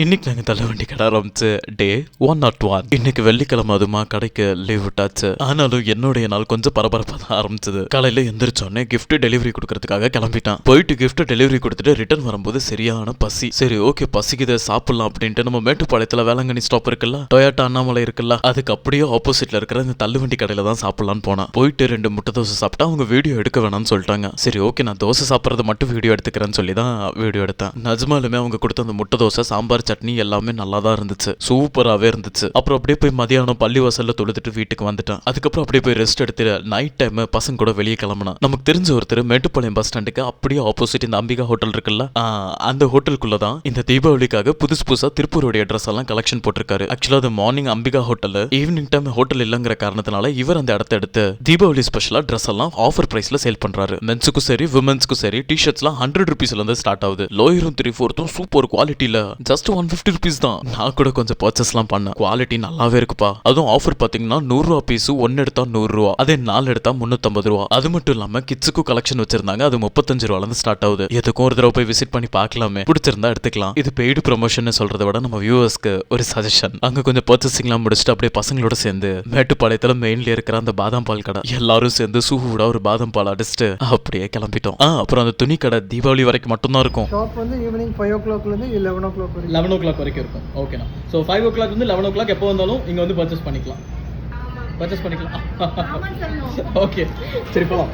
இன்னைக்கு நாங்க தள்ளுவண்டி கடை ஆரம்பிச்சு டே 101. இன்னைக்கு வெள்ளிக்கிழமை அதுமா கடைக்கு லீவ் விட்டாச்சு. ஆனாலும் என்னுடைய நாள் கொஞ்சம் பரபரப்பா தான் ஆரம்பிச்சது. காலையில எந்திரிச்சோடனே கிஃப்ட் டெலிவரி கொடுக்கறதுக்காக கிளம்பிட்டான். போயிட்டு கிஃப்ட் டெலிவரி கொடுத்துட்டு ரிட்டர்ன் வரும்போது சரியான பசி. சரி ஓகே பசிக்குது சாப்பிடலாம் அப்படின்ட்டு நம்ம மேட்டுப்பாளையத்துல வேளாங்கண்ணி ஸ்டாப் இருக்குல்ல, டொயோட்டா அண்ணாமலை இருக்குல்ல, அதுக்கு அப்படியே ஆப்போசிட்ல இருக்கிற இந்த தள்ளுவண்டி கடையில தான் சாப்பிடலான்னு போனா. போயிட்டு 2 முட்டை தோசை சாப்பிட்டா அவங்க வீடியோ எடுக்க வேணாம்னு சொல்லிட்டாங்க. சரி ஓகே நான் தோசை சாப்பிட்றது மட்டும் வீடியோ எடுத்துக்கிறேன்னு சொல்லி தான் வீடியோ எடுத்தேன். நிஜமாலுமே அவங்க கொடுத்த அந்த முட்டை தோசை சாம்பார் சட்னி எல்லாமே நல்லா தான் இருந்துச்சு, சூப்பராகவே இருந்துச்சு. அப்புறம் அப்படியே போய் மதியானம் பள்ளிவாசல்ல தொழுதுட்டு வீட்டுக்கு வந்துட்டேன். அதுக்கப்புறம் அப்படியே போய் ரெஸ்ட் எடுத்து நைட் டைம் பசங்க கூட வெளியே கிளம்பினா. நமக்கு தெரிஞ்ச ஒருத்தர் மேட்டுப்பாளையம் பஸ் ஸ்டாண்டுக்கு அப்படியே ஆப்போசிட் இந்த அம்பிகா ஹோட்டல் இருக்குல்ல, அந்த ஹோட்டலுக்குள்ள தான் இந்த தீபாவளிக்காக புதுசா திருப்பூருடைய ட்ரெஸ் எல்லாம் கலெக்ஷன் போட்டிருக்காரு. ஆக்சுவலா அது morning Ambika hotel, evening time hotel இல்லங்கிற காரணத்தினால இவர் அந்த இடத்த எடுத்து தீபாவளி ஸ்பெஷலா ட்ரெஸ் எல்லாம் ஆஃபர் பிரைஸ்ல சேல் பண்றாரு. மென்ஸுக்கும் சரி விமென்ஸ்க்கும் சரி டிஷர்ட்ஸ்லாம் 100 rupeesல இருந்து ஸ்டார்ட் ஆகுது. லோயரும் 3/4 சூப்பர் குவாலிட்டியில ஜஸ்ட் 150 rupees தான். நான் கூட கொஞ்சம் பர்ச்சேஸ்லாம் பண்ணேன். குவாலிட்டி நல்லாவே இருக்குப்பா. அதுவும் ஆஃபர் பாத்தீங்கன்னா 100 ரூபா பீஸ் 1 எடுத்தா 100 ரூபா, அதே 4 எடுத்தா 350 ரூபா. அது மட்டும் இல்லாம கிட்ஸுக்கும் கலெக்ஷன் வச்சிருந்தாங்க. அது 35 ரூபால இருந்து ஸ்டார்ட் ஆகுது. எதுக்கும் ஒரு தடவை போய் விசிட் பண்ணி பார்க்கலாமே, பிடிச்சிருந்தா எடுத்துக்கலாம். இது பெய்டு ப்ரொமோஷன் சொல்றதை விட நம்ம வியூவர்ஸ்க்கு ஒரு சஜஷன். அங்க கொஞ்சம் பர்ச்சேசிங்லாம் முடிச்சுட்டு அப்படியே பசங்களோட சேர்ந்து மேட்டுப்பாளையத்துல மெயின்ல இருக்கிற அந்த பாதாம் பால் கடை எல்லாரும் சேர்ந்து சூடா ஒரு பாதாம் பால் அடிச்சுட்டு அப்படியே கிளம்பிட்டோம். அப்புறம் அந்த துணி கடை தீபாவளி வரைக்கும் மட்டும் தான் இருக்கும். ஷாப் வந்து ஈவினிங் 5 o'clock இருந்து 11 o'clock வரைக்கும். 11 o'clock வரைக்கும் இருக்கும். ஓகேண்ணா. ஸோ 5 o'clock வந்து 11 o'clock எப்போ வந்தாலும் இங்கே வந்து பர்ச்சேஸ் பண்ணிக்கலாம். ஓகே சரி போகலாம்.